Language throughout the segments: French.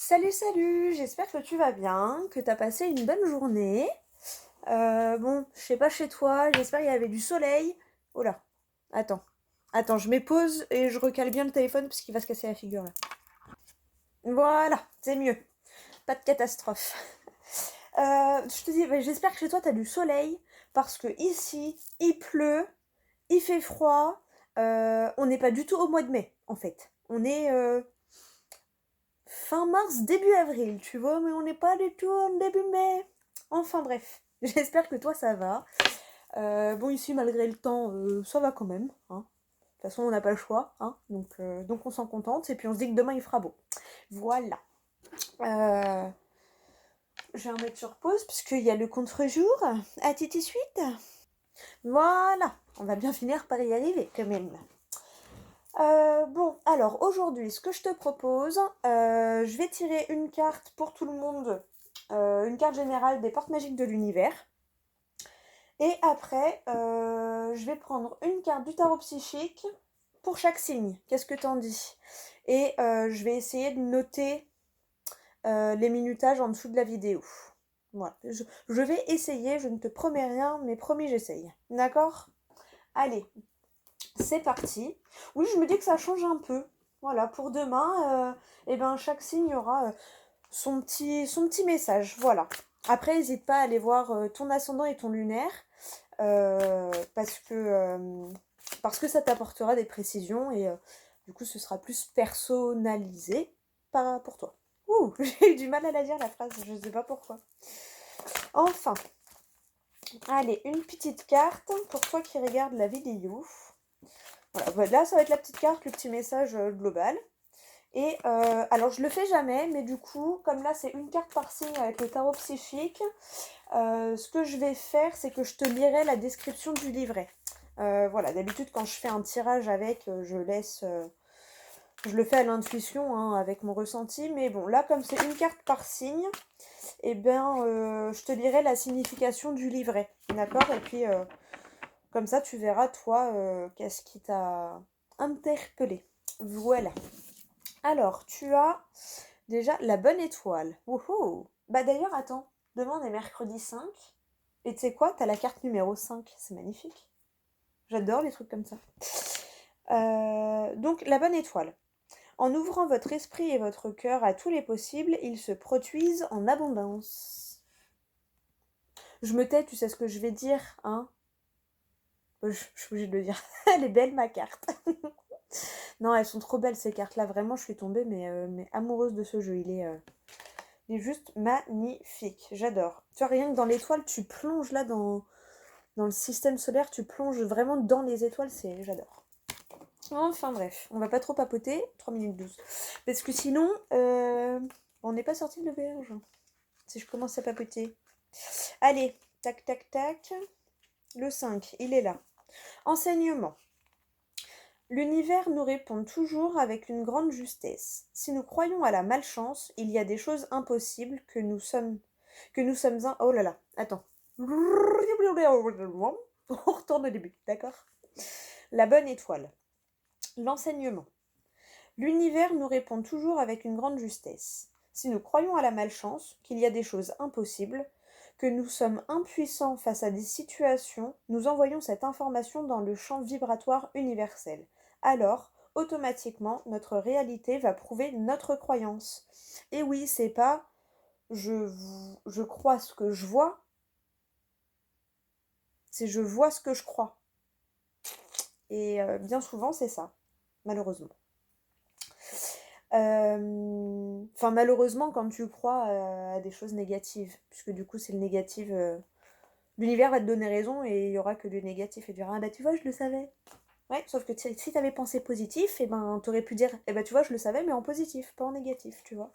Salut, salut, j'espère que tu vas bien, que t'as passé une bonne journée. Bon, je sais pas chez toi, j'espère qu'il y avait du soleil. Oh là, attends, attends, je mets pause et je recale bien le téléphone parce qu'il va se casser la figure là. Voilà, c'est mieux, pas de catastrophe. Je te dis, j'espère que chez toi t'as du soleil parce que ici, il pleut, il fait froid, on n'est pas du tout au mois de mai en fait. On est fin mars, début avril, tu vois, mais on n'est pas du tout en début mai. Enfin bref, j'espère que toi ça va. Bon, ici, malgré le temps, ça va quand même. Hein. De toute façon, on n'a pas le choix, hein, donc on s'en contente, et puis on se dit que demain il fera beau. Voilà. Euh, je vais remettre sur pause, puisqu'il y a le contre-jour. À tout de suite. Voilà, on va bien finir par y arriver quand même. Bon, alors aujourd'hui, ce que je te propose, je vais tirer une carte pour tout le monde, une carte générale des portes magiques de l'univers. Et après, je vais prendre une carte du tarot psychique pour chaque signe. Qu'est-ce que t'en dis? Et je vais essayer de noter les minutages en dessous de la vidéo. Voilà. Je vais essayer, je ne te promets rien, mais promis, j'essaye. D'accord? Allez, c'est parti. Oui, je me dis que ça change un peu. Voilà, pour demain, eh ben, chaque signe aura son petit message. Voilà. Après, n'hésite pas à aller voir ton ascendant et ton lunaire, euh, parce que, euh, parce que ça t'apportera des précisions et du coup, ce sera plus personnalisé pour toi. Ouh, j'ai eu du mal à la dire la phrase, je sais pas pourquoi. Enfin, allez, une petite carte pour toi qui regarde la vidéo. Voilà, là, ça va être la petite carte, le petit message global. Et alors, je le fais jamais, mais du coup, comme là, c'est une carte par signe avec le tarot psychique, ce que je vais faire, c'est que je te lirai la description du livret. Voilà, d'habitude, quand je fais un tirage avec, je le fais à l'intuition, hein, avec mon ressenti, mais bon, là, comme c'est une carte par signe, eh bien, je te lirai la signification du livret, d'accord? Et puis, comme ça, tu verras, toi, qu'est-ce qui t'a interpellé. Voilà. Alors, tu as déjà la bonne étoile. Wouhou! Bah d'ailleurs, attends, demain on est mercredi 5. Et tu sais quoi? T'as la carte numéro 5. C'est magnifique. J'adore les trucs comme ça. Donc, la bonne étoile. En ouvrant votre esprit et votre cœur à tous les possibles, ils se produisent en abondance. Je me tais, tu sais ce que je vais dire, hein? Je suis obligée de le dire. Elle est belle, ma carte. Non, elles sont trop belles, ces cartes-là. Vraiment, je suis tombée, mais amoureuse de ce jeu. Il est juste magnifique. J'adore. Tu vois, rien que dans l'étoile, tu plonges là dans le système solaire, tu plonges vraiment dans les étoiles. J'adore. Enfin bref, on va pas trop papoter. 3 minutes 12. Parce que sinon, on n'est pas sorti de l'auberge. Si je commence à papoter. Allez, tac, tac, tac. Le 5, il est là. Enseignement. L'univers nous répond toujours avec une grande justesse. Si nous croyons à la malchance, il y a des choses impossibles que nous sommes un... Oh là là, attends. On retourne au début, d'accord? La bonne étoile. L'enseignement. L'univers nous répond toujours avec une grande justesse. Si nous croyons à la malchance, qu'il y a des choses impossibles, que nous sommes impuissants face à des situations, nous envoyons cette information dans le champ vibratoire universel. Alors, automatiquement, notre réalité va prouver notre croyance. Et oui, c'est pas je crois ce que je vois, c'est je vois ce que je crois. Et bien souvent, c'est ça, malheureusement. Enfin, malheureusement, quand tu crois à des choses négatives, puisque du coup, c'est le négatif. L'univers va te donner raison et il y aura que du négatif et tu diras, ah bah tu vois, je le savais. Ouais, sauf que si t'avais pensé positif, et ben t'aurais pu dire, eh ben tu vois, je le savais, mais en positif, pas en négatif, tu vois.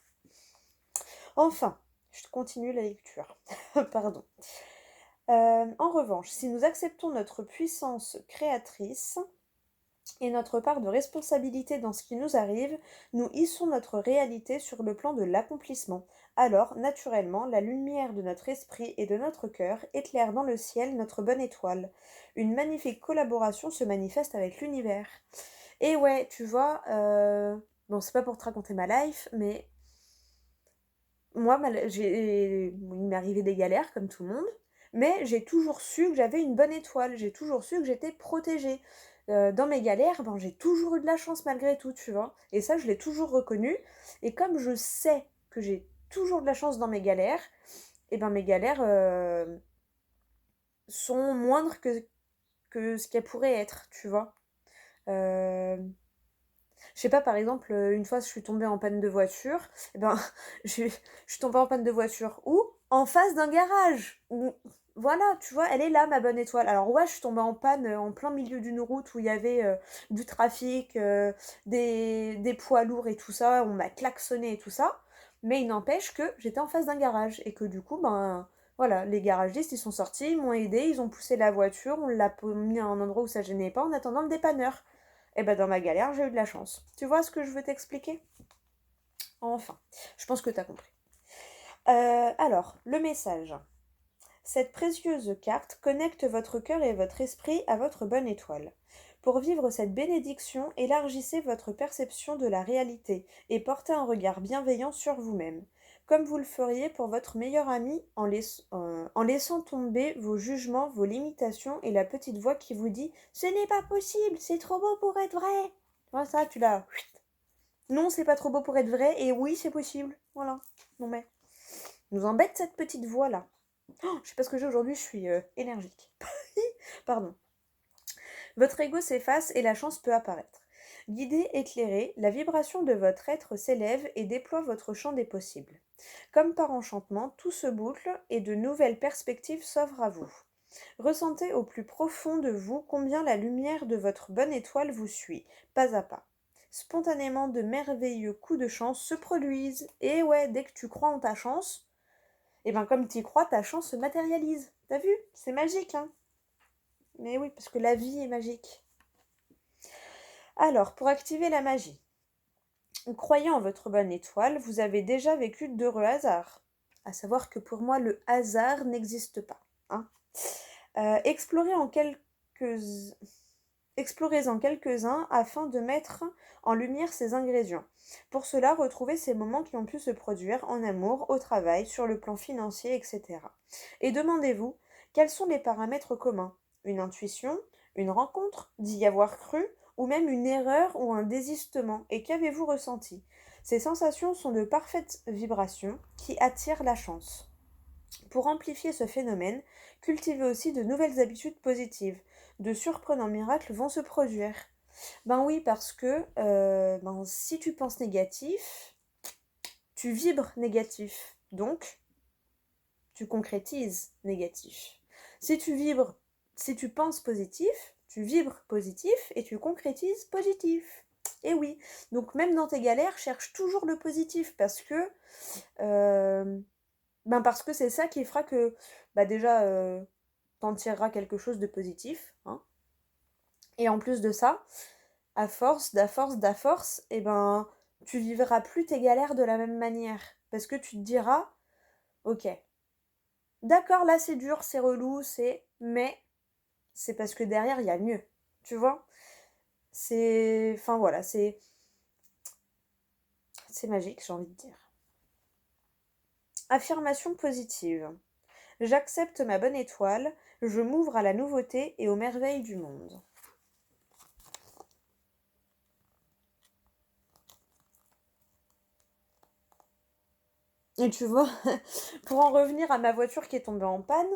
Enfin, je continue la lecture. Pardon. En revanche, si nous acceptons notre puissance créatrice, et notre part de responsabilité dans ce qui nous arrive, nous hissons notre réalité sur le plan de l'accomplissement. Alors, naturellement, la lumière de notre esprit et de notre cœur éclaire dans le ciel notre bonne étoile. Une magnifique collaboration se manifeste avec l'univers. Et ouais, tu vois, bon, c'est pas pour te raconter ma life, mais Moi, il m'est arrivé des galères comme tout le monde, mais j'ai toujours su que j'avais une bonne étoile, j'ai toujours su que j'étais protégée. Dans mes galères, ben, j'ai toujours eu de la chance malgré tout, tu vois? Et ça, je l'ai toujours reconnu et comme je sais que j'ai toujours de la chance dans mes galères et ben, mes galères, sont moindres que ce qu'elles pourraient être, tu vois? Hem Je sais pas, par exemple, une fois, je suis tombée en panne de voiture, et ben, je suis tombée en panne de voiture où? En face d'un garage. Où voilà, tu vois, elle est là ma bonne étoile. Alors ouais, je suis tombée en panne, en plein milieu d'une route où il y avait, du trafic, des poids lourds et tout ça, on m'a klaxonné et tout ça, mais il n'empêche que j'étais en face d'un garage et que du coup, ben, voilà, les garagistes, ils sont sortis, ils m'ont aidée, ils ont poussé la voiture, on l'a mis à un endroit où ça gênait pas en attendant le dépanneur. Et ben dans ma galère, j'ai eu de la chance. Tu vois ce que je veux t'expliquer? Enfin, je pense que t'as compris. Alors, le message. Cette précieuse carte connecte votre cœur et votre esprit à votre bonne étoile. Pour vivre cette bénédiction, élargissez votre perception de la réalité et portez un regard bienveillant sur vous-même, comme vous le feriez pour votre meilleur ami en laissant tomber vos jugements, vos limitations et la petite voix qui vous dit « Ce n'est pas possible, c'est trop beau pour être vrai !» Voilà, ça, tu l'as. Non, c'est pas trop beau pour être vrai et oui, c'est possible. Voilà. Non mais, nous embête cette petite voix-là. Oh, je sais pas ce que j'ai aujourd'hui, je suis énergique. Pardon. Votre ego s'efface et la chance peut apparaître. Guidé, éclairé, la vibration de votre être s'élève et déploie votre champ des possibles. Comme par enchantement, tout se boucle et de nouvelles perspectives s'offrent à vous. Ressentez au plus profond de vous combien la lumière de votre bonne étoile vous suit, pas à pas. Spontanément, de merveilleux coups de chance se produisent. Et ouais, dès que tu crois en ta chance, et ben comme tu y crois, ta chance se matérialise. T'as vu? C'est magique, hein? Mais oui, parce que la vie est magique. Alors, pour activer la magie, croyant en votre bonne étoile, vous avez déjà vécu d'heureux hasards. À savoir que pour moi, le hasard n'existe pas. Hein. Explorez en Explorez-en quelques-uns afin de mettre en lumière ces ingrédients. Pour cela, retrouvez ces moments qui ont pu se produire en amour, au travail, sur le plan financier, etc. Et demandez-vous, quels sont les paramètres communs? Une intuition, une rencontre, d'y avoir cru, ou même une erreur ou un désistement, et qu'avez-vous ressenti? Ces sensations sont de parfaites vibrations qui attirent la chance. Pour amplifier ce phénomène, cultivez aussi de nouvelles habitudes positives. De surprenants miracles vont se produire. Ben oui, parce que ben, si tu penses négatif, tu vibres négatif. Donc, tu concrétises négatif. Si tu vibres, si tu penses positif, tu vibres positif et tu concrétises positif. Et oui, donc même dans tes galères, cherche toujours le positif euh, parce que c'est ça qui fera que bah déjà t'en tireras quelque chose de positif. Hein. Et en plus de ça, à force, et ben tu vivras plus tes galères de la même manière. Parce que tu te diras, ok, d'accord là c'est dur, c'est relou, mais c'est parce que derrière il y a mieux. Tu vois? C'est. Enfin voilà, c'est magique, j'ai envie de dire. Affirmation positive. J'accepte ma bonne étoile, je m'ouvre à la nouveauté et aux merveilles du monde. Et tu vois, pour en revenir à ma voiture qui est tombée en panne,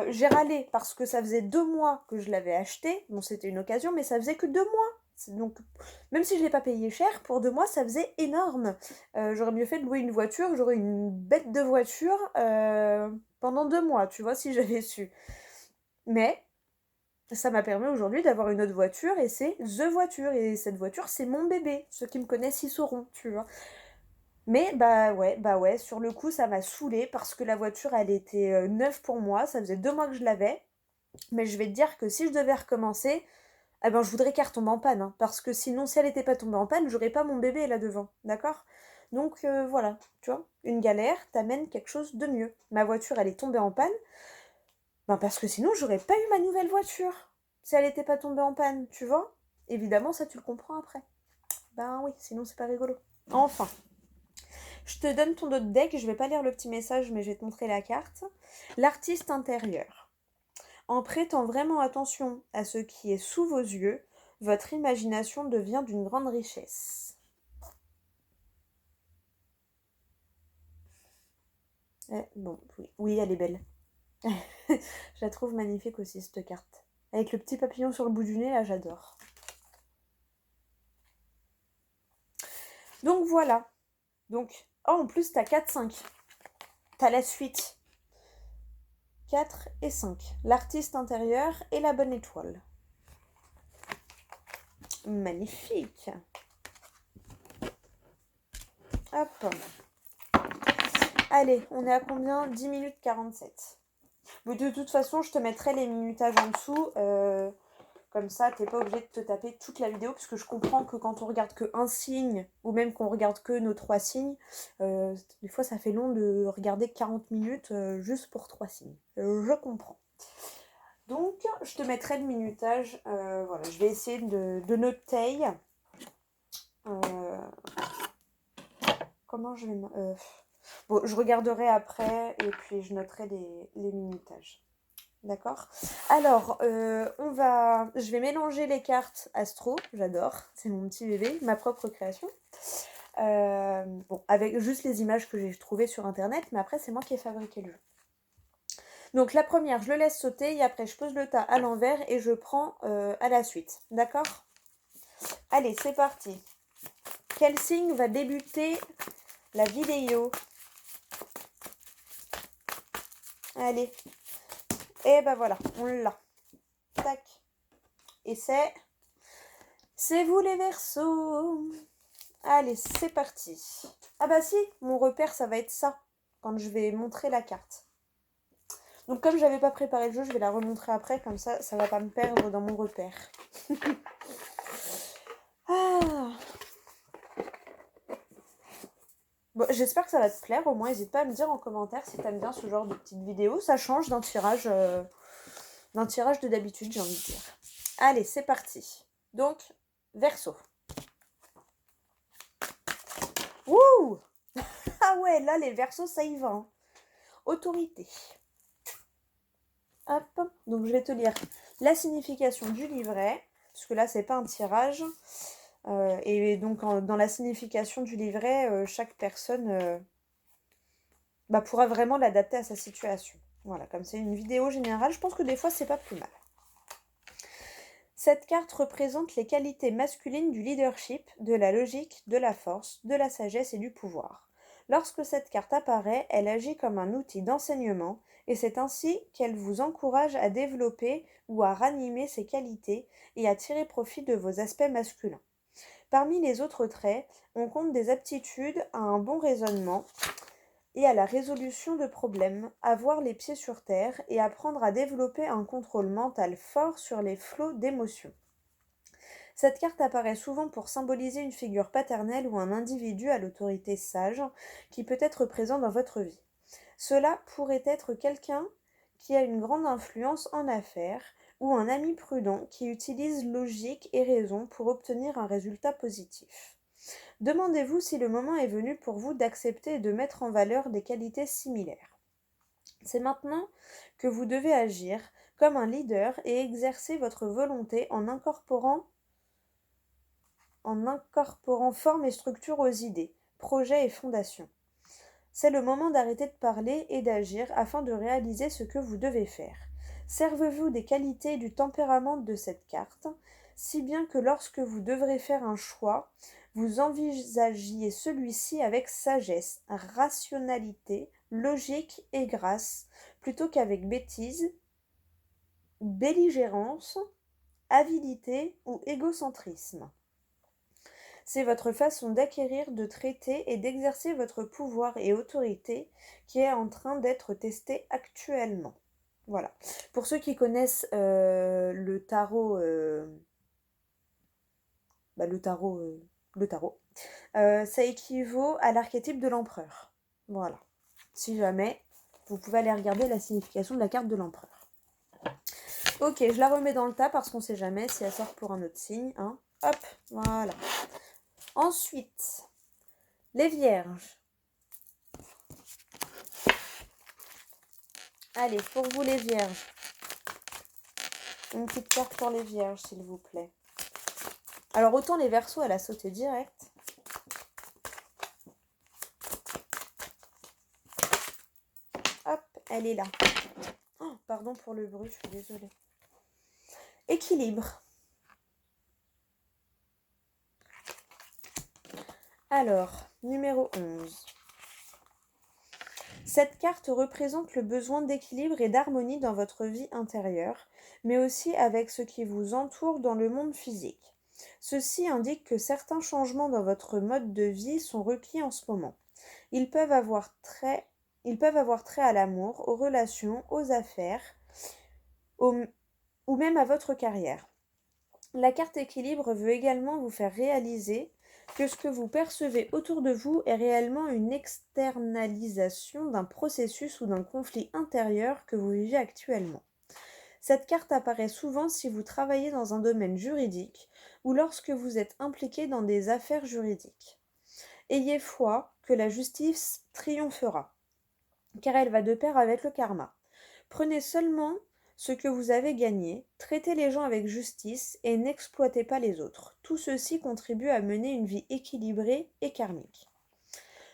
j'ai râlé parce que ça faisait 2 mois que je l'avais achetée. Bon, c'était une occasion, mais ça faisait que 2 mois. Donc, même si je ne l'ai pas payé cher, pour 2 mois, ça faisait énorme. J'aurais mieux fait de louer une voiture, j'aurais une bête de voiture pendant 2 mois, tu vois, si j'avais su. Mais ça m'a permis aujourd'hui d'avoir une autre voiture et c'est THE voiture. Et cette voiture, c'est mon bébé. Ceux qui me connaissent y sauront, tu vois. Mais bah ouais, sur le coup, ça m'a saoulée parce que la voiture, elle était neuve pour moi. Ça faisait 2 mois que je l'avais. Mais je vais te dire que si je devais recommencer, eh ben, je voudrais qu'elle retombe en panne. Hein, parce que sinon, si elle n'était pas tombée en panne, j'aurais pas mon bébé là devant. D'accord? Donc voilà, tu vois, une galère t'amène quelque chose de mieux. Ma voiture, elle est tombée en panne. Ben parce que sinon, j'aurais pas eu ma nouvelle voiture. Si elle n'était pas tombée en panne, tu vois? Évidemment, ça, tu le comprends après. Ben oui, sinon, c'est pas rigolo. Enfin. Je te donne ton autre deck, je vais pas lire le petit message, mais je vais te montrer la carte. L'artiste intérieur. En prêtant vraiment attention à ce qui est sous vos yeux, votre imagination devient d'une grande richesse. Bon, oui, elle est belle. Je la trouve magnifique aussi, cette carte. Avec le petit papillon sur le bout du nez, là, j'adore. Donc voilà. Donc, oh, en plus, t'as 4-5. T'as la suite. 4 et 5. L'artiste intérieur et la bonne étoile. Magnifique. Hop. Allez, on est à combien? 10 minutes 47. Mais de toute façon, je te mettrai les minutages en dessous. Comme ça, t'es pas obligé de te taper toute la vidéo, parce que je comprends que quand on regarde que un signe, ou même qu'on regarde que nos 3 signes, des fois ça fait long de regarder 40 minutes juste pour 3 signes. Je comprends. Donc, je te mettrai le minutage. Voilà, je vais essayer de noter. Comment je vais... bon, je regarderai après et puis je noterai les minutages. D'accord. Alors, je vais mélanger les cartes Astro, j'adore, c'est mon petit bébé, ma propre création. Bon, avec juste les images que j'ai trouvées sur internet, mais après c'est moi qui ai fabriqué le jeu. Donc la première, je le laisse sauter et après je pose le tas à l'envers et je prends à la suite. D'accord? Allez, c'est parti. Quel signe va débuter la vidéo? Allez. Et ben voilà, on l'a. Tac. Et c'est vous les Verseaux. Allez, c'est parti. Ah bah si, mon repère, ça va être ça, quand je vais montrer la carte. Donc comme j'avais pas préparé le jeu, je vais la remontrer après, comme ça va pas me perdre dans mon repère. Ah. Bon, j'espère que ça va te plaire, au moins n'hésite pas à me dire en commentaire si t'aimes bien ce genre de petites vidéos. Ça change d'un tirage de d'habitude, j'ai envie de dire. Allez, c'est parti. Donc, Verseau. Ouh. Ah ouais, là, les Verseaux, ça y va. Hein. Autorité. Hop, donc je vais te lire la signification du livret, parce que là, c'est pas un tirage. Et donc, dans la signification du livret, chaque personne pourra vraiment l'adapter à sa situation. Voilà, comme c'est une vidéo générale, je pense que des fois, c'est pas plus mal. Cette carte représente les qualités masculines du leadership, de la logique, de la force, de la sagesse et du pouvoir. Lorsque cette carte apparaît, elle agit comme un outil d'enseignement et c'est ainsi qu'elle vous encourage à développer ou à ranimer ces qualités et à tirer profit de vos aspects masculins. Parmi les autres traits, on compte des aptitudes à un bon raisonnement et à la résolution de problèmes, avoir les pieds sur terre et apprendre à développer un contrôle mental fort sur les flots d'émotions. Cette carte apparaît souvent pour symboliser une figure paternelle ou un individu à l'autorité sage qui peut être présent dans votre vie. Cela pourrait être quelqu'un qui a une grande influence en affaires ou un ami prudent qui utilise logique et raison pour obtenir un résultat positif. Demandez-vous si le moment est venu pour vous d'accepter et de mettre en valeur des qualités similaires. C'est maintenant que vous devez agir comme un leader et exercer votre volonté en incorporant forme et structure aux idées, projets et fondations. C'est le moment d'arrêter de parler et d'agir afin de réaliser ce que vous devez faire. Servez-vous des qualités et du tempérament de cette carte, si bien que lorsque vous devrez faire un choix, vous envisagiez celui-ci avec sagesse, rationalité, logique et grâce, plutôt qu'avec bêtise, belligérance, avidité ou égocentrisme. C'est votre façon d'acquérir, de traiter et d'exercer votre pouvoir et autorité qui est en train d'être testée actuellement. Voilà. Pour ceux qui connaissent le tarot, ça équivaut à l'archétype de l'empereur. Voilà. Si jamais, vous pouvez aller regarder la signification de la carte de l'empereur. Ok, je la remets dans le tas parce qu'on ne sait jamais si elle sort pour un autre signe. Hein. Hop, voilà. Ensuite, les vierges. Allez, pour vous les vierges. Une petite carte pour les vierges, s'il vous plaît. Alors, autant les verseaux, elle a sauté direct. Hop, elle est là. Oh, pardon pour le bruit, je suis désolée. Équilibre. Alors, numéro 11. Cette carte représente le besoin d'équilibre et d'harmonie dans votre vie intérieure, mais aussi avec ce qui vous entoure dans le monde physique. Ceci indique que certains changements dans votre mode de vie sont requis en ce moment. Ils peuvent avoir trait à l'amour, aux relations, aux affaires, ou même à votre carrière. La carte équilibre veut également vous faire réaliser que ce que vous percevez autour de vous est réellement une externalisation d'un processus ou d'un conflit intérieur que vous vivez actuellement. Cette carte apparaît souvent si vous travaillez dans un domaine juridique ou lorsque vous êtes impliqué dans des affaires juridiques. Ayez foi que la justice triomphera, car elle va de pair avec le karma. Prenez seulement ce que vous avez gagné, traitez les gens avec justice et n'exploitez pas les autres. Tout ceci contribue à mener une vie équilibrée et karmique.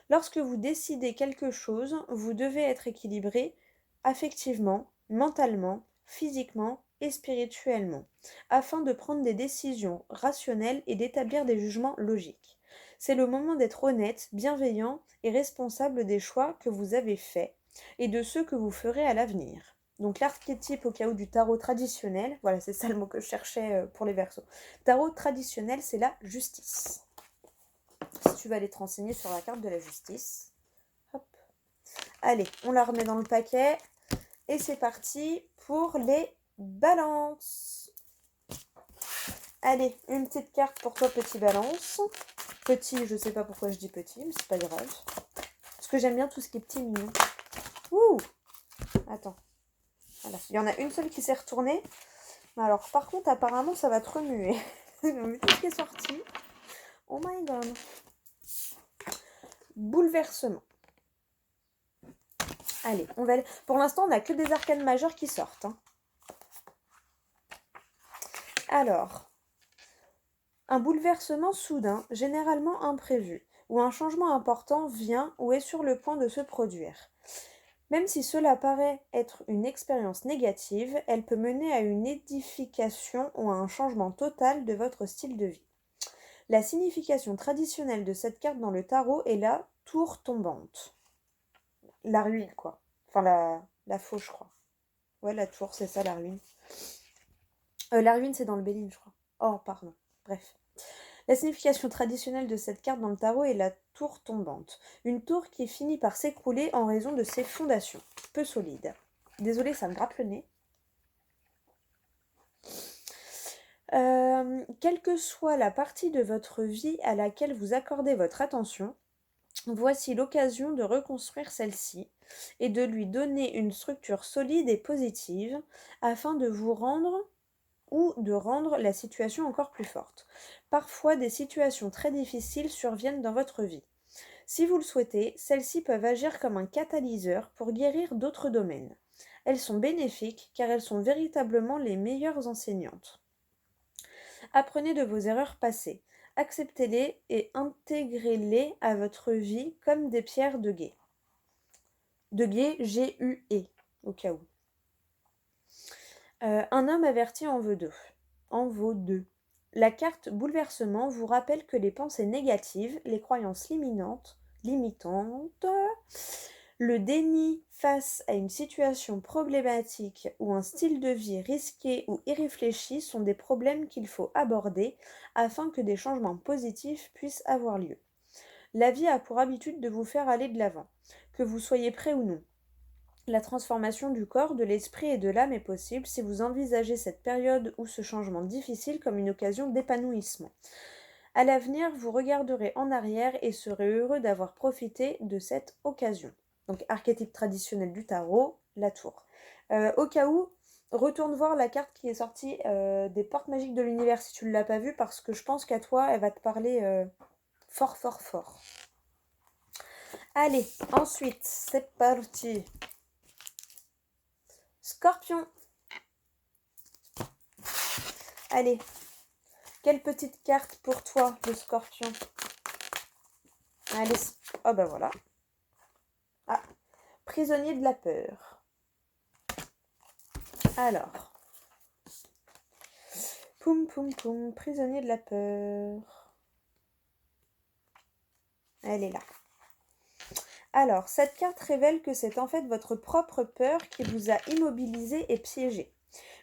Lorsque vous décidez quelque chose, vous devez être équilibré affectivement, mentalement, physiquement et spirituellement, afin de prendre des décisions rationnelles et d'établir des jugements logiques. C'est le moment d'être honnête, bienveillant et responsable des choix que vous avez faits et de ceux que vous ferez à l'avenir. Donc l'archétype au cas où du tarot traditionnel, voilà c'est ça le mot que je cherchais pour les Verseaux. Tarot traditionnel, c'est la justice. Si tu vas aller te renseigner sur la carte de la justice. Hop. Allez, on la remet dans le paquet. Et c'est parti pour les balances. Allez, une petite carte pour toi, petit balance. Petit, je sais pas pourquoi je dis petit, mais c'est pas grave. Parce que j'aime bien tout ce qui est petit, mignon. Ouh! Attends. Voilà. Il y en a une seule qui s'est retournée. Alors, par contre, apparemment, ça va te remuer. Mais tout ce qui est sorti. Oh my god. Bouleversement. Allez, on va... Pour l'instant, on n'a que des arcanes majeures qui sortent. Hein. Alors, un bouleversement soudain, généralement imprévu, où un changement important vient ou est sur le point de se produire. Même si cela paraît être une expérience négative, elle peut mener à une édification ou à un changement total de votre style de vie. La signification traditionnelle de cette carte dans le tarot est la tour tombante. La ruine, quoi. Enfin, la faux, je crois. Ouais, la tour, c'est ça, la ruine. La ruine, c'est dans le Béline, je crois. Oh, pardon. Bref. La signification traditionnelle de cette carte dans le tarot est la tour tombante. Une tour qui finit par s'écrouler en raison de ses fondations, peu solides. Désolée, ça me gratte le nez. Quelle que soit la partie de votre vie à laquelle vous accordez votre attention, voici l'occasion de reconstruire celle-ci et de lui donner une structure solide et positive afin de vous rendre ou de rendre la situation encore plus forte. Parfois, des situations très difficiles surviennent dans votre vie. Si vous le souhaitez, celles-ci peuvent agir comme un catalyseur pour guérir d'autres domaines. Elles sont bénéfiques car elles sont véritablement les meilleures enseignantes. Apprenez de vos erreurs passées, acceptez-les et intégrez-les à votre vie comme des pierres de guet. De guet, G-U-E, au cas où. Un homme averti en vaut deux. La carte bouleversement vous rappelle que les pensées négatives, les croyances limitantes, le déni face à une situation problématique ou un style de vie risqué ou irréfléchi sont des problèmes qu'il faut aborder afin que des changements positifs puissent avoir lieu. La vie a pour habitude de vous faire aller de l'avant, que vous soyez prêt ou non. La transformation du corps, de l'esprit et de l'âme est possible si vous envisagez cette période ou ce changement difficile comme une occasion d'épanouissement. À l'avenir, vous regarderez en arrière et serez heureux d'avoir profité de cette occasion. Donc, archétype traditionnel du tarot, la tour. Au cas où, retourne voir la carte qui est sortie des portes magiques de l'univers si tu ne l'as pas vue, parce que je pense qu'à toi, elle va te parler fort, fort, fort. Allez, ensuite, c'est parti. Scorpion. Allez, quelle petite carte pour toi, le Scorpion? Allez, oh ben voilà. Ah, prisonnier de la peur. Alors, poum poum poum, prisonnier de la peur. Elle est là. Alors, cette carte révèle que c'est en fait votre propre peur qui vous a immobilisé et piégé,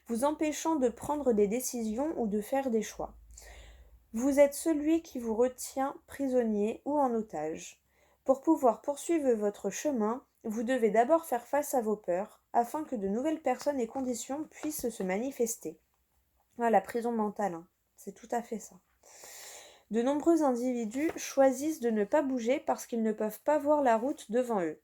vous empêchant de prendre des décisions ou de faire des choix. Vous êtes celui qui vous retient prisonnier ou en otage. Pour pouvoir poursuivre votre chemin, vous devez d'abord faire face à vos peurs, afin que de nouvelles personnes et conditions puissent se manifester. Ah, la prison mentale, hein. C'est tout à fait ça. De nombreux individus choisissent de ne pas bouger parce qu'ils ne peuvent pas voir la route devant eux.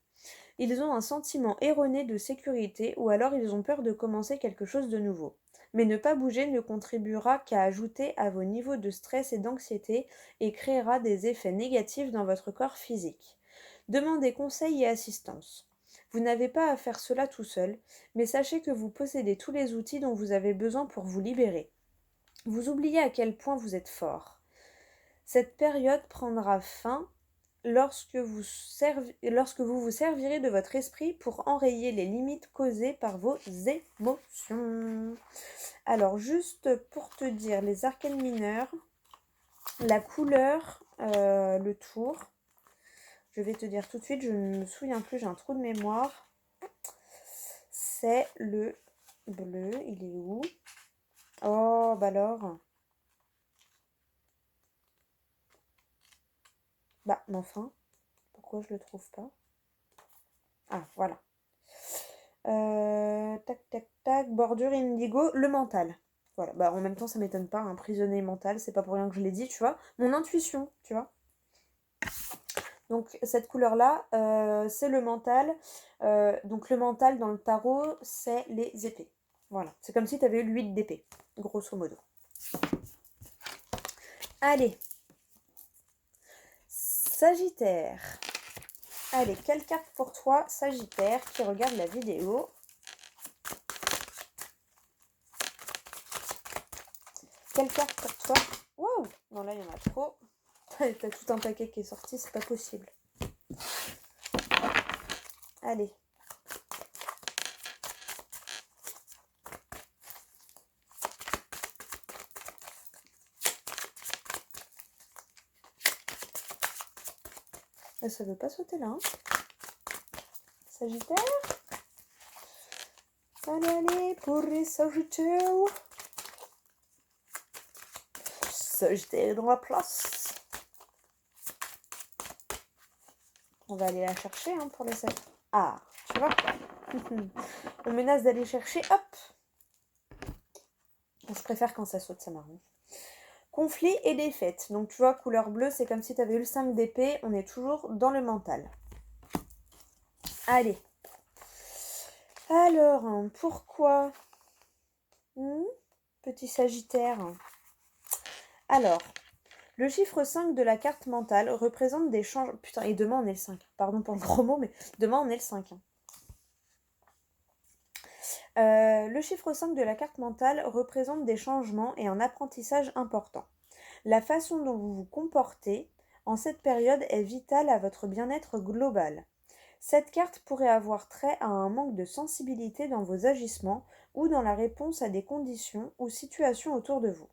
Ils ont un sentiment erroné de sécurité ou alors ils ont peur de commencer quelque chose de nouveau. Mais ne pas bouger ne contribuera qu'à ajouter à vos niveaux de stress et d'anxiété et créera des effets négatifs dans votre corps physique. Demandez conseil et assistance. Vous n'avez pas à faire cela tout seul, mais sachez que vous possédez tous les outils dont vous avez besoin pour vous libérer. Vous oubliez à quel point vous êtes fort. Cette période prendra fin lorsque vous vous servirez de votre esprit pour enrayer les limites causées par vos émotions. Alors, juste pour te dire, les arcanes mineurs, la couleur, le tour, je vais te dire tout de suite, je ne me souviens plus, j'ai un trou de mémoire. C'est le bleu, il est où? Oh, bah alors. Bah, mais enfin, pourquoi je le trouve pas? Ah, voilà. Tac, tac, tac, bordure indigo, le mental. Voilà, bah en même temps ça m'étonne pas, un prisonnier mental, c'est pas pour rien que je l'ai dit, tu vois. Mon intuition, tu vois. Donc cette couleur-là, c'est le mental. Donc le mental dans le tarot, c'est les épées. Voilà, c'est comme si tu avais eu l'huile d'épée, grosso modo. Allez. Sagittaire. Allez, quelle carte pour toi, Sagittaire, qui regarde la vidéo? Quelle carte pour toi? Waouh! Non, là, il y en a trop. T'as tout un paquet qui est sorti, c'est pas possible. Allez. Ça veut pas sauter là, hein? Sagittaire? Allez, allez, pour les Sagittaires. Sagittaire dans la place. On va aller la chercher, hein, pour les Sagittaires. Ah, tu vois? On menace d'aller chercher, hop. Je préfère quand ça saute, ça m'arrange. Conflit et défaite. Donc tu vois, couleur bleue, c'est comme si tu avais eu le 5 d'épée. On est toujours dans le mental. Allez. Alors, pourquoi petit Sagittaire. Alors, le chiffre 5 de la carte mentale représente des changements... Putain, et demain on est le 5. Pardon pour le gros mot, mais demain on est le 5. Le chiffre 5 de la carte mentale représente des changements et un apprentissage important. La façon dont vous vous comportez en cette période est vitale à votre bien-être global. Cette carte pourrait avoir trait à un manque de sensibilité dans vos agissements ou dans la réponse à des conditions ou situations autour de vous.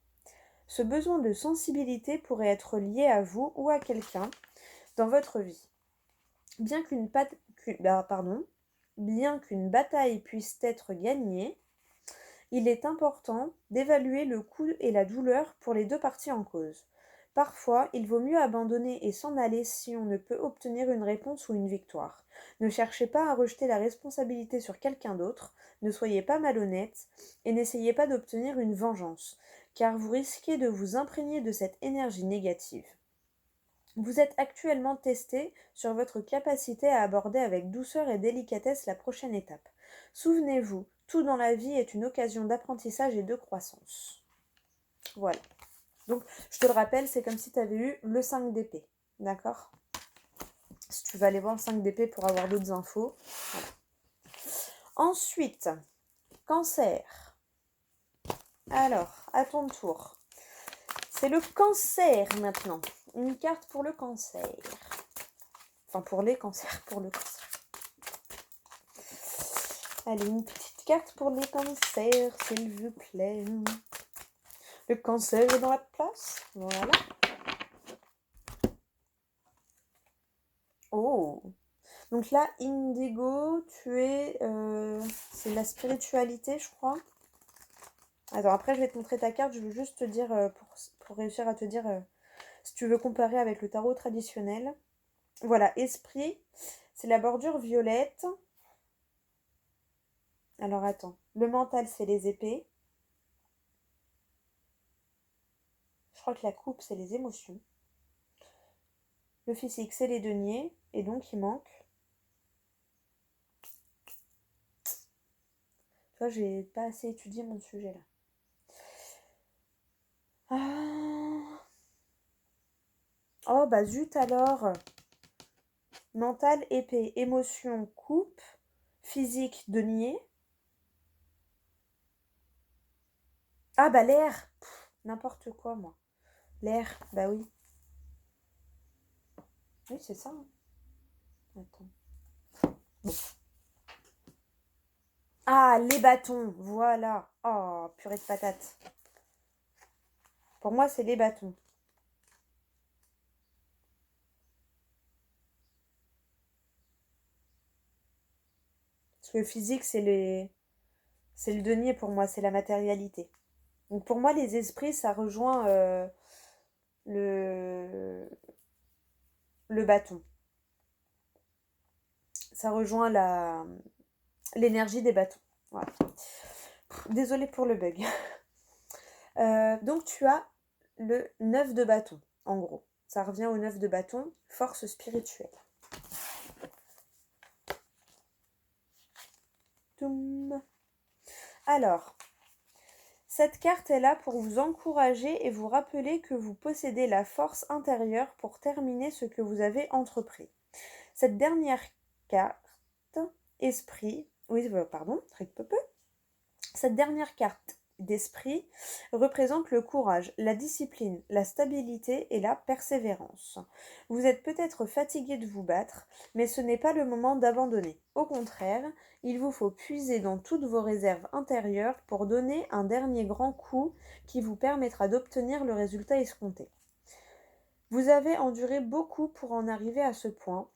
Ce besoin de sensibilité pourrait être lié à vous ou à quelqu'un dans votre vie. Bien qu'une bataille puisse être gagnée, il est important d'évaluer le coût et la douleur pour les deux parties en cause. Parfois, il vaut mieux abandonner et s'en aller si on ne peut obtenir une réponse ou une victoire. Ne cherchez pas à rejeter la responsabilité sur quelqu'un d'autre, ne soyez pas malhonnête et n'essayez pas d'obtenir une vengeance, car vous risquez de vous imprégner de cette énergie négative. Vous êtes actuellement testé sur votre capacité à aborder avec douceur et délicatesse la prochaine étape. Souvenez-vous, tout dans la vie est une occasion d'apprentissage et de croissance. Voilà. Donc, je te le rappelle, c'est comme si tu avais eu le 5 d'épée. D'accord? Si tu vas aller voir le 5 d'épée pour avoir d'autres infos. Voilà. Ensuite, Cancer. Alors, à ton tour. C'est le cancer maintenant. Une carte pour le cancer. Enfin, pour les cancers, pour le cancer. Allez, une petite carte pour les cancers, s'il vous plaît. Le cancer est dans la place. Voilà. Oh. Donc là, Indigo, tu es... c'est la spiritualité, je crois. Attends, après, je vais te montrer ta carte. Je veux juste te dire, pour réussir à te dire, si tu veux comparer avec le tarot traditionnel. Voilà, esprit, c'est la bordure violette. Alors, attends. Le mental, c'est les épées. Je crois que la coupe, c'est les émotions. Le physique, c'est les deniers. Et donc, il manque... Tu vois, j'ai pas assez étudié mon sujet, là. Ah. Oh, bah zut alors. Mental, épée, émotion, coupe, physique, denier. Ah, bah l'air. N'importe quoi, moi. L'air, bah oui. Oui, c'est ça. Hein. Attends. Bon. Ah, les bâtons, voilà. Oh, purée de patates. Pour moi, c'est les bâtons. Parce que le physique, c'est le denier pour moi, c'est la matérialité. Donc pour moi, les esprits, ça rejoint le... le bâton. Ça rejoint l'énergie des bâtons. Voilà. Désolée pour le bug. Donc tu as le 9 de bâton, en gros. Ça revient au 9 de bâton, force spirituelle. Toum. Alors, cette carte est là pour vous encourager et vous rappeler que vous possédez la force intérieure pour terminer ce que vous avez entrepris. Cette dernière carte, esprit, oui, pardon, cette dernière carte d'esprit représente le courage, la discipline, la stabilité et la persévérance. Vous êtes peut-être fatigué de vous battre, mais ce n'est pas le moment d'abandonner. Au contraire, il vous faut puiser dans toutes vos réserves intérieures pour donner un dernier grand coup qui vous permettra d'obtenir le résultat escompté. Vous avez enduré beaucoup pour en arriver à ce point,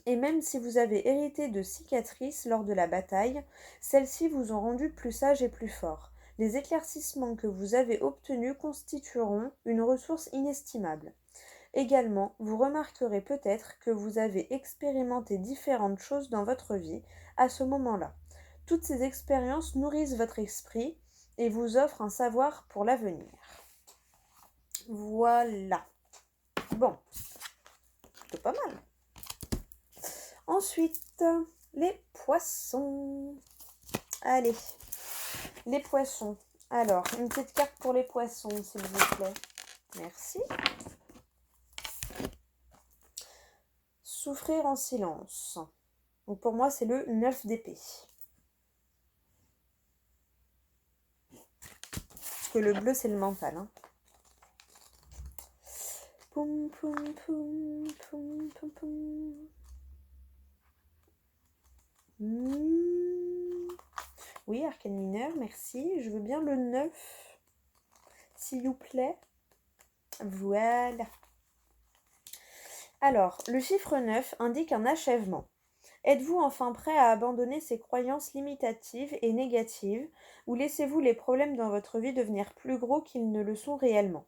et même si vous avez hérité de cicatrices lors de la bataille, celles-ci vous ont rendu plus sage et plus fort. Les éclaircissements que vous avez obtenus constitueront une ressource inestimable. Également, vous remarquerez peut-être que vous avez expérimenté différentes choses dans votre vie à ce moment-là. Toutes ces expériences nourrissent votre esprit et vous offrent un savoir pour l'avenir. Voilà. Bon, c'est pas mal. Ensuite, les poissons. Allez, les poissons. Alors, une petite carte pour les poissons, s'il vous plaît. Merci. Souffrir en silence. Donc pour moi, c'est le 9 d'épée. Parce que le bleu, c'est le mental. Hein. Poum, poum, poum, poum, poum, poum. Oui, arcane mineur, merci. Je veux bien le 9, s'il vous plaît. Voilà. Alors, le chiffre 9 indique un achèvement. Êtes-vous enfin prêt à abandonner ces croyances limitatives et négatives, ou laissez-vous les problèmes dans votre vie devenir plus gros qu'ils ne le sont réellement?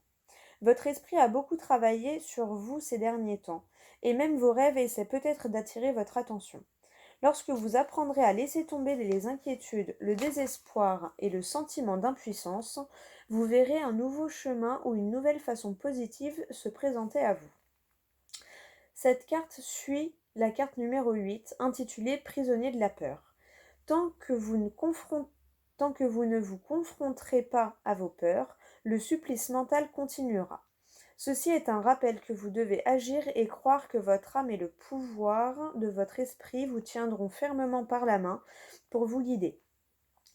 Votre esprit a beaucoup travaillé sur vous ces derniers temps, et même vos rêves essaient peut-être d'attirer votre attention. Lorsque vous apprendrez à laisser tomber les inquiétudes, le désespoir et le sentiment d'impuissance, vous verrez un nouveau chemin ou une nouvelle façon positive se présenter à vous. Cette carte suit la carte numéro 8, intitulée Prisonnier de la peur. Tant que vous ne vous confronterez pas à vos peurs, le supplice mental continuera. Ceci est un rappel que vous devez agir et croire que votre âme et le pouvoir de votre esprit vous tiendront fermement par la main pour vous guider.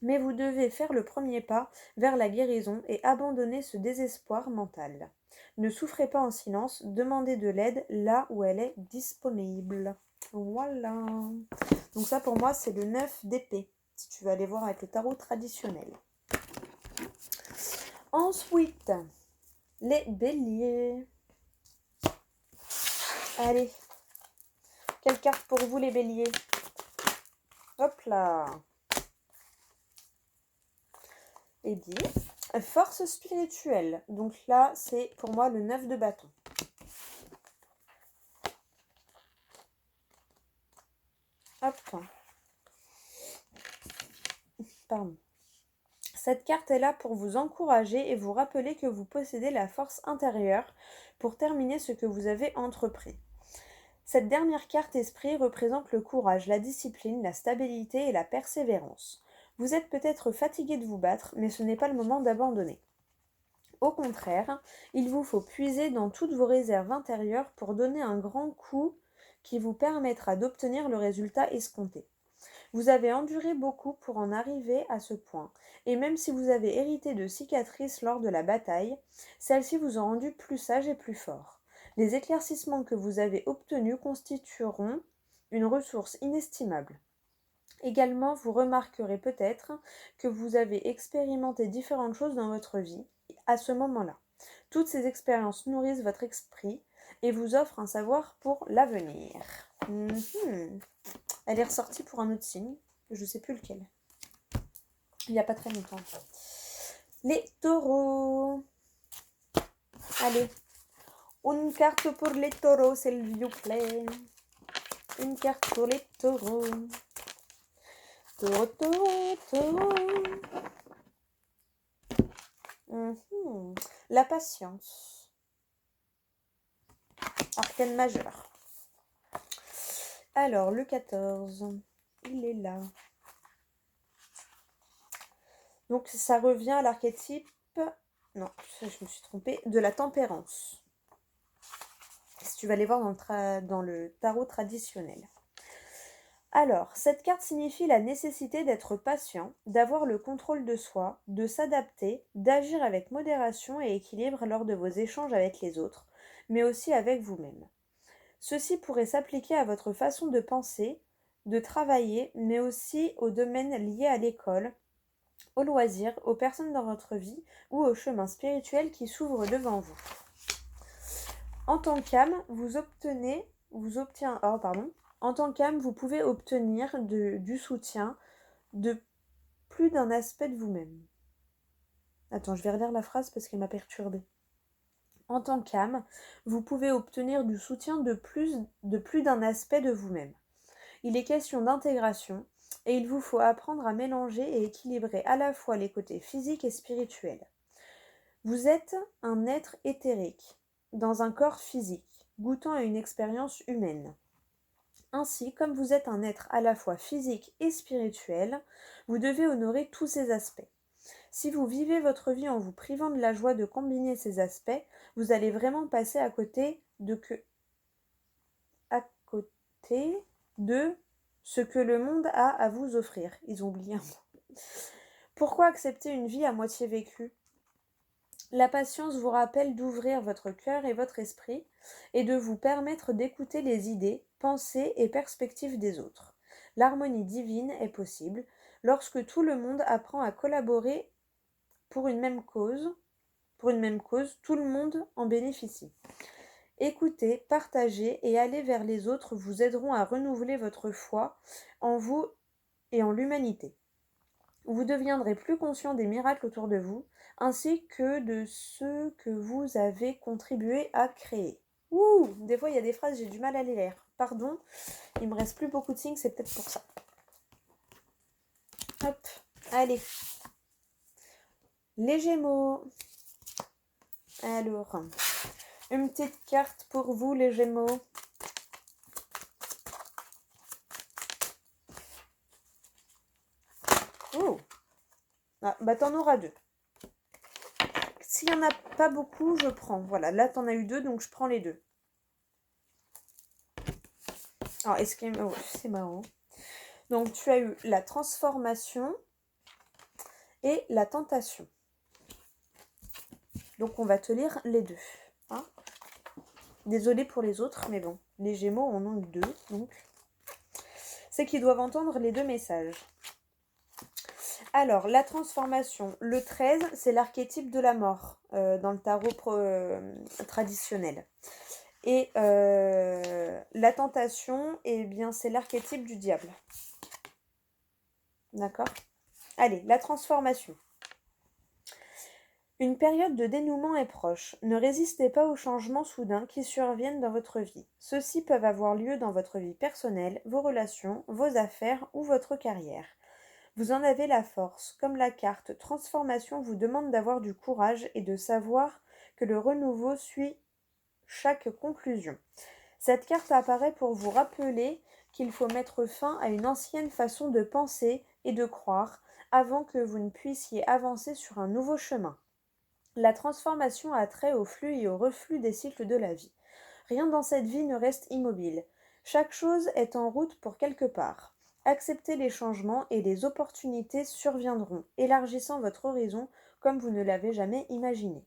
Mais vous devez faire le premier pas vers la guérison et abandonner ce désespoir mental. Ne souffrez pas en silence, demandez de l'aide là où elle est disponible. Voilà. Donc ça pour moi c'est le 9 d'épée, si tu veux aller voir avec le tarot traditionnel. Ensuite, les béliers. Allez, quelle carte pour vous les béliers? Hop là. Et dit, force spirituelle. Donc là, c'est pour moi le 9 de bâton. Hop. Pardon. Cette carte est là pour vous encourager et vous rappeler que vous possédez la force intérieure pour terminer ce que vous avez entrepris. Cette dernière carte esprit représente le courage, la discipline, la stabilité et la persévérance. Vous êtes peut-être fatigué de vous battre, mais ce n'est pas le moment d'abandonner. Au contraire, il vous faut puiser dans toutes vos réserves intérieures pour donner un grand coup qui vous permettra d'obtenir le résultat escompté. Vous avez enduré beaucoup pour en arriver à ce point, et même si vous avez hérité de cicatrices lors de la bataille, celles-ci vous ont rendu plus sage et plus fort. Les éclaircissements que vous avez obtenus constitueront une ressource inestimable. Également, vous remarquerez peut-être que vous avez expérimenté différentes choses dans votre vie à ce moment-là. Toutes ces expériences nourrissent votre esprit et vous offrent un savoir pour l'avenir. Elle est ressortie pour un autre signe, je ne sais plus lequel. Il n'y a pas très longtemps. Les taureaux. Allez, une carte pour les taureaux, s'il vous plaît. Une carte pour les taureaux. Taureau, taureau, taureau. La patience. Arcane majeur. Alors, le 14. Il est là. Donc, ça revient à l'archétype... Non, je me suis trompée. De la tempérance. Si tu vas aller voir dans le tarot traditionnel. Alors, cette carte signifie la nécessité d'être patient, d'avoir le contrôle de soi, de s'adapter, d'agir avec modération et équilibre lors de vos échanges avec les autres, mais aussi avec vous-même. Ceci pourrait s'appliquer à votre façon de penser, de travailler, mais aussi aux domaines liés à l'école, aux loisirs, aux personnes dans votre vie ou au chemin spirituel qui s'ouvre devant vous. En tant qu'âme, En tant qu'âme, vous pouvez obtenir du soutien de plus d'un aspect de vous-même. Attends, je vais relire la phrase parce qu'elle m'a perturbée. En tant qu'âme, vous pouvez obtenir du soutien de plus d'un aspect de vous-même. Il est question d'intégration et il vous faut apprendre à mélanger et équilibrer à la fois les côtés physiques et spirituels. Vous êtes un être éthérique, dans un corps physique, goûtant à une expérience humaine. Ainsi, comme vous êtes un être à la fois physique et spirituel, vous devez honorer tous ces aspects. Si vous vivez votre vie en vous privant de la joie de combiner ces aspects, vous allez vraiment passer à côté de ce que le monde a à vous offrir. Ils ont oublié un mot. Pourquoi accepter une vie à moitié vécue ? La patience vous rappelle d'ouvrir votre cœur et votre esprit et de vous permettre d'écouter les idées, pensées et perspectives des autres. L'harmonie divine est possible lorsque tout le monde apprend à collaborer pour une même cause, tout le monde en bénéficie. Écouter, partager et aller vers les autres vous aideront à renouveler votre foi en vous et en l'humanité. Vous deviendrez plus conscient des miracles autour de vous, ainsi que de ceux que vous avez contribué à créer. Des fois il y a des phrases, j'ai du mal à les lire. Pardon, il me reste plus beaucoup de signes, c'est peut-être pour ça. Hop, allez. Les Gémeaux. Alors, une petite carte pour vous les Gémeaux. Bah t'en auras 2. S'il n'y en a pas beaucoup, je prends. Voilà, là t'en as eu 2, donc je prends les 2. Alors, c'est marrant. Donc tu as eu la transformation et la tentation. Donc on va te lire les deux. Hein. Désolée pour les autres, mais bon, les Gémeaux en ont eu deux, donc c'est qu'ils doivent entendre les deux messages. Alors, la transformation. Le 13, c'est l'archétype de la mort dans le tarot traditionnel. Et la tentation, eh bien, c'est l'archétype du diable. D'accord ? Allez, la transformation. Une période de dénouement est proche. Ne résistez pas aux changements soudains qui surviennent dans votre vie. Ceux-ci peuvent avoir lieu dans votre vie personnelle, vos relations, vos affaires ou votre carrière. Vous en avez la force. Comme la carte Transformation vous demande d'avoir du courage et de savoir que le renouveau suit chaque conclusion. Cette carte apparaît pour vous rappeler qu'il faut mettre fin à une ancienne façon de penser et de croire avant que vous ne puissiez avancer sur un nouveau chemin. La transformation a trait au flux et au reflux des cycles de la vie. Rien dans cette vie ne reste immobile. Chaque chose est en route pour quelque part. Acceptez les changements et les opportunités surviendront, élargissant votre horizon comme vous ne l'avez jamais imaginé.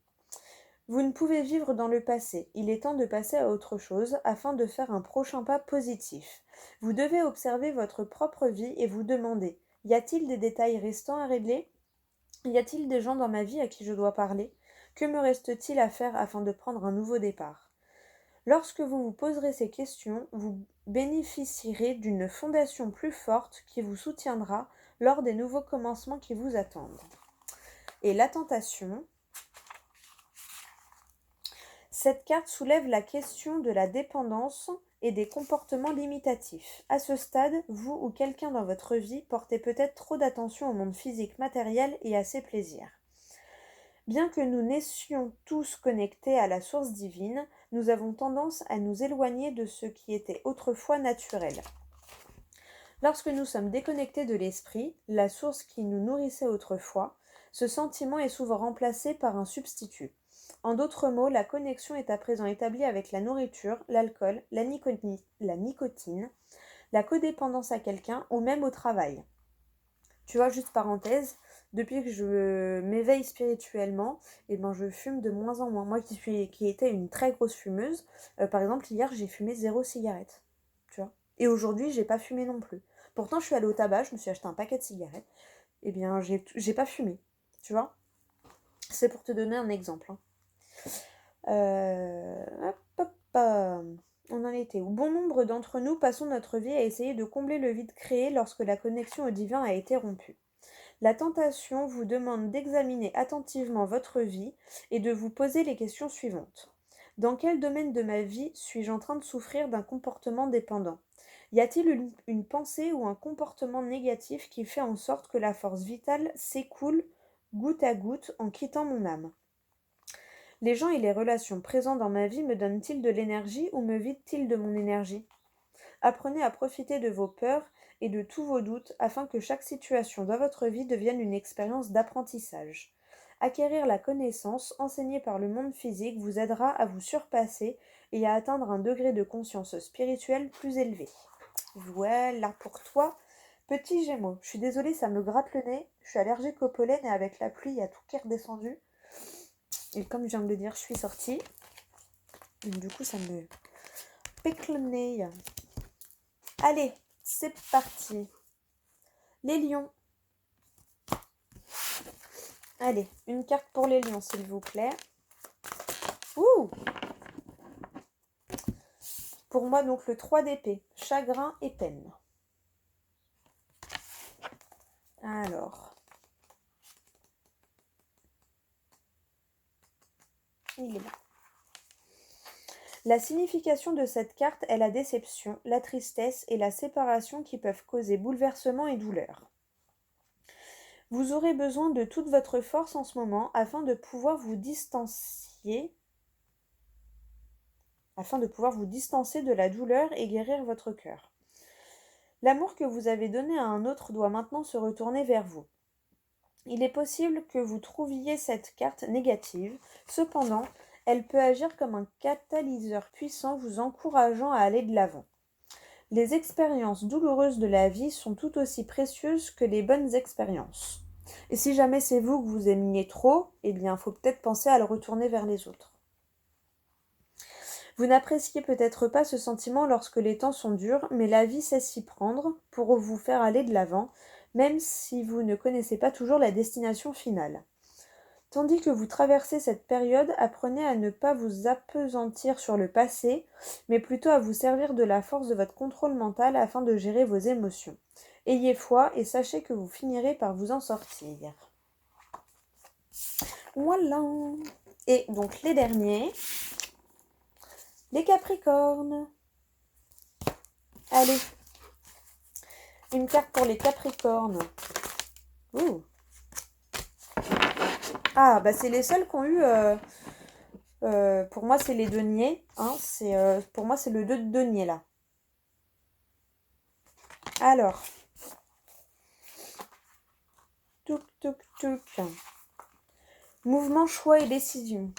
Vous ne pouvez vivre dans le passé, il est temps de passer à autre chose afin de faire un prochain pas positif. Vous devez observer votre propre vie et vous demander, y a-t-il des détails restants à régler ? Y a-t-il des gens dans ma vie à qui je dois parler ? Que me reste-t-il à faire afin de prendre un nouveau départ ? Lorsque vous vous poserez ces questions, vous bénéficierez d'une fondation plus forte qui vous soutiendra lors des nouveaux commencements qui vous attendent. Et la tentation. Cette carte soulève la question de la dépendance et des comportements limitatifs. À ce stade, vous ou quelqu'un dans votre vie portez peut-être trop d'attention au monde physique matériel et à ses plaisirs. Bien que nous naissions tous connectés à la source divine, nous avons tendance à nous éloigner de ce qui était autrefois naturel. Lorsque nous sommes déconnectés de l'esprit, la source qui nous nourrissait autrefois, ce sentiment est souvent remplacé par un substitut. En d'autres mots, la connexion est à présent établie avec la nourriture, l'alcool, la nicotine, la codépendance à quelqu'un ou même au travail. Tu vois, juste parenthèse, depuis que je m'éveille spirituellement, je fume de moins en moins. Moi qui étais une très grosse fumeuse, par exemple hier j'ai fumé 0 cigarette, tu vois. Et aujourd'hui j'ai pas fumé non plus. Pourtant je suis allée au tabac, je me suis acheté un paquet de cigarettes. Eh bien j'ai pas fumé, tu vois. C'est pour te donner un exemple. Hein. On en était où ? Bon nombre d'entre nous passons notre vie à essayer de combler le vide créé lorsque la connexion au divin a été rompue. La tentation vous demande d'examiner attentivement votre vie et de vous poser les questions suivantes. Dans quel domaine de ma vie suis-je en train de souffrir d'un comportement dépendant ? Y a-t-il une pensée ou un comportement négatif qui fait en sorte que la force vitale s'écoule goutte à goutte en quittant mon âme ? Les gens et les relations présents dans ma vie me donnent-ils de l'énergie ou me vident-ils de mon énergie ? Apprenez à profiter de vos peurs et de tous vos doutes afin que chaque situation dans votre vie devienne une expérience d'apprentissage. Acquérir la connaissance enseignée par le monde physique vous aidera à vous surpasser et à atteindre un degré de conscience spirituelle plus élevé. Voilà pour toi, petit Gémeaux. Je suis désolée, ça me gratte le nez. Je suis allergique au pollen et avec la pluie, il y a tout qui est redescendu. Et comme je viens de le dire, je suis sortie. Et du coup, ça me pique le nez. Allez, c'est parti. Les lions. Allez, une carte pour les lions, s'il vous plaît. Ouh! Pour moi, donc, le 3 d'épée. Chagrin et peine. Alors. Il est là. La signification de cette carte est la déception, la tristesse et la séparation qui peuvent causer bouleversement et douleur. Vous aurez besoin de toute votre force en ce moment afin de pouvoir vous distancer de la douleur et guérir votre cœur. L'amour que vous avez donné à un autre doit maintenant se retourner vers vous. Il est possible que vous trouviez cette carte négative, cependant, elle peut agir comme un catalyseur puissant vous encourageant à aller de l'avant. Les expériences douloureuses de la vie sont tout aussi précieuses que les bonnes expériences. Et si jamais c'est vous que vous aimiez trop, eh bien, il faut peut-être penser à le retourner vers les autres. Vous n'appréciez peut-être pas ce sentiment lorsque les temps sont durs, mais la vie sait s'y prendre pour vous faire aller de l'avant, même si vous ne connaissez pas toujours la destination finale. Tandis que vous traversez cette période, apprenez à ne pas vous appesantir sur le passé, mais plutôt à vous servir de la force de votre contrôle mental afin de gérer vos émotions. Ayez foi et sachez que vous finirez par vous en sortir. Voilà. Et donc les derniers, les Capricornes. Allez, une carte pour les Capricornes. Ouh. Ah, bah c'est les seuls qui ont eu... pour moi, c'est les deniers. Hein, pour moi, c'est le 2 de denier, là. Alors. Touc, touc, touc. Mouvement, choix et décision.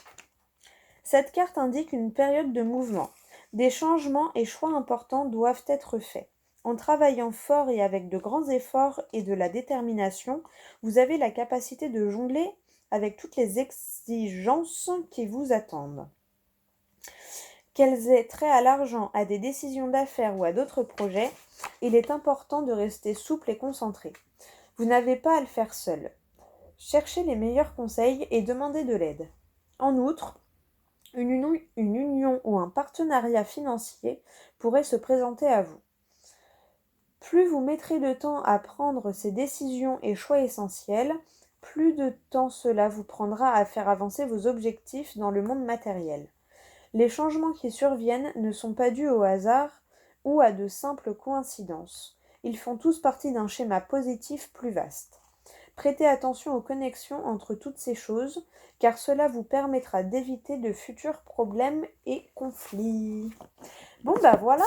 Cette carte indique une période de mouvement. Des changements et choix importants doivent être faits. En travaillant fort et avec de grands efforts et de la détermination, vous avez la capacité de jongler avec toutes les exigences qui vous attendent. Qu'elles aient trait à l'argent, à des décisions d'affaires ou à d'autres projets, il est important de rester souple et concentré. Vous n'avez pas à le faire seul. Cherchez les meilleurs conseils et demandez de l'aide. En outre, une union ou un partenariat financier pourrait se présenter à vous. Plus vous mettrez de temps à prendre ces décisions et choix essentiels, plus de temps cela vous prendra à faire avancer vos objectifs dans le monde matériel. Les changements qui surviennent ne sont pas dus au hasard ou à de simples coïncidences. Ils font tous partie d'un schéma positif plus vaste. Prêtez attention aux connexions entre toutes ces choses, car cela vous permettra d'éviter de futurs problèmes et conflits. Bon bah voilà,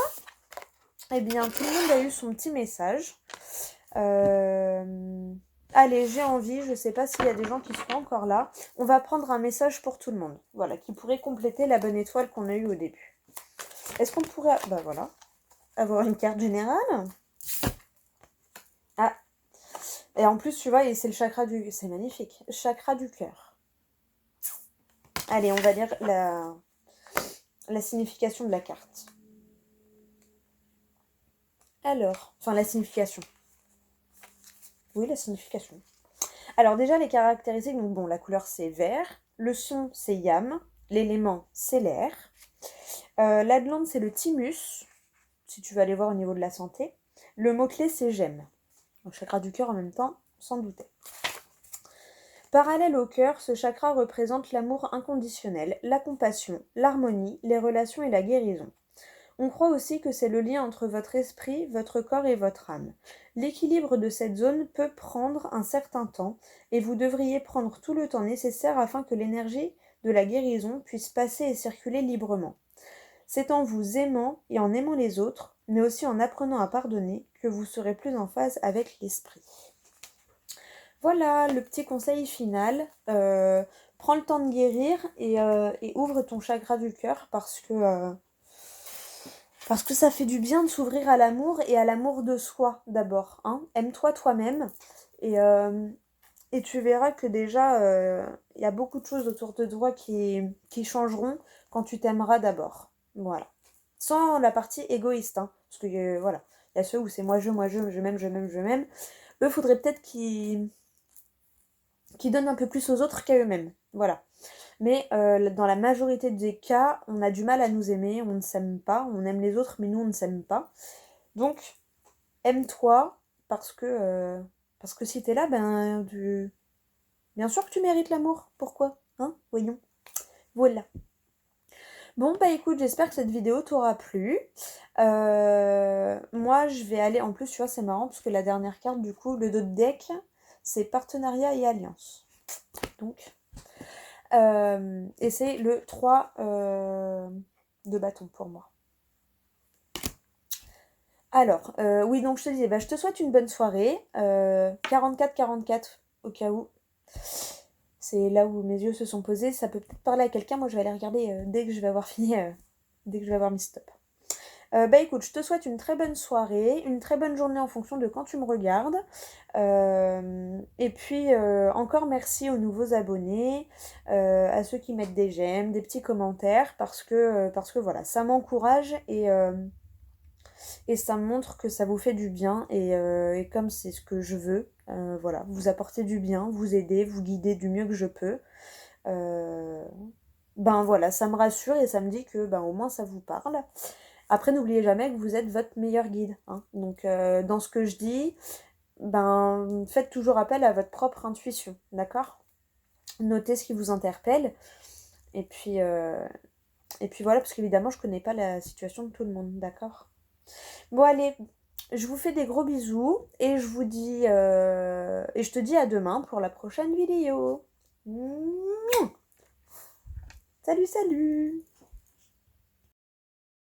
eh bien tout le monde a eu son petit message. Allez, j'ai envie, je ne sais pas s'il y a des gens qui sont encore là. On va prendre un message pour tout le monde, voilà, qui pourrait compléter la bonne étoile qu'on a eue au début. Est-ce qu'on pourrait, bah voilà, avoir une carte générale? Ah, et en plus, tu vois, c'est le chakra du... C'est magnifique. Chakra du cœur. Allez, on va lire la signification de la carte. Alors, enfin la signification. Oui, la signification. Alors déjà, les caractéristiques, donc bon, la couleur c'est vert, le son c'est yam, l'élément c'est l'air, la glande c'est le thymus, si tu veux aller voir au niveau de la santé, le mot-clé c'est j'aime. Donc chakra du cœur en même temps, sans douter. Parallèle au cœur, ce chakra représente l'amour inconditionnel, la compassion, l'harmonie, les relations et la guérison. On croit aussi que c'est le lien entre votre esprit, votre corps et votre âme. L'équilibre de cette zone peut prendre un certain temps et vous devriez prendre tout le temps nécessaire afin que l'énergie de la guérison puisse passer et circuler librement. C'est en vous aimant et en aimant les autres, mais aussi en apprenant à pardonner, que vous serez plus en phase avec l'esprit. Voilà le petit conseil final. Prends le temps de guérir et ouvre ton chakra du cœur parce que ça fait du bien de s'ouvrir à l'amour et à l'amour de soi d'abord. Hein. Aime-toi toi-même et tu verras que déjà, y a beaucoup de choses autour de toi qui changeront quand tu t'aimeras d'abord. Voilà. Sans la partie égoïste. Hein, parce que voilà, il y a ceux où c'est moi, je m'aime, je m'aime, je m'aime. Eux, faudrait peut-être qu'ils donnent un peu plus aux autres qu'à eux-mêmes. Voilà. Mais dans la majorité des cas, on a du mal à nous aimer, on ne s'aime pas, on aime les autres, mais nous, on ne s'aime pas. Donc, aime-toi, parce que si t'es là, bien sûr que tu mérites l'amour. Pourquoi? Hein? Voyons. Voilà. Bon, bah écoute, j'espère que cette vidéo t'aura plu. Moi, je vais aller... En plus, tu vois, c'est marrant, parce que la dernière carte, du coup, le dos de deck, c'est partenariat et alliance. Donc... et c'est le 3 de bâton pour moi. Alors, oui, donc je te disais, je te souhaite une bonne soirée. 44-44, au cas où. C'est là où mes yeux se sont posés. Ça peut peut-être parler à quelqu'un. Moi, je vais aller regarder dès que je vais avoir fini, dès que je vais avoir mis stop. Bah écoute, je te souhaite une très bonne soirée, une très bonne journée en fonction de quand tu me regardes. Et puis encore merci aux nouveaux abonnés, à ceux qui mettent des j'aime, des petits commentaires, parce que voilà, ça m'encourage et ça me montre que ça vous fait du bien. Et comme c'est ce que je veux, voilà, vous apporter du bien, vous aider, vous guider du mieux que je peux. Euh, ben voilà, ça me rassure et ça me dit que ben au moins ça vous parle. Après, n'oubliez jamais que vous êtes votre meilleur guide, hein. Donc, dans ce que je dis, ben, faites toujours appel à votre propre intuition, d'accord? Notez ce qui vous interpelle. Et puis, euh, et puis voilà, parce qu'évidemment, je connais pas la situation de tout le monde, d'accord? Bon, allez, je vous fais des gros bisous et je vous dis, et je te dis à demain pour la prochaine vidéo. Mouah. Salut, salut!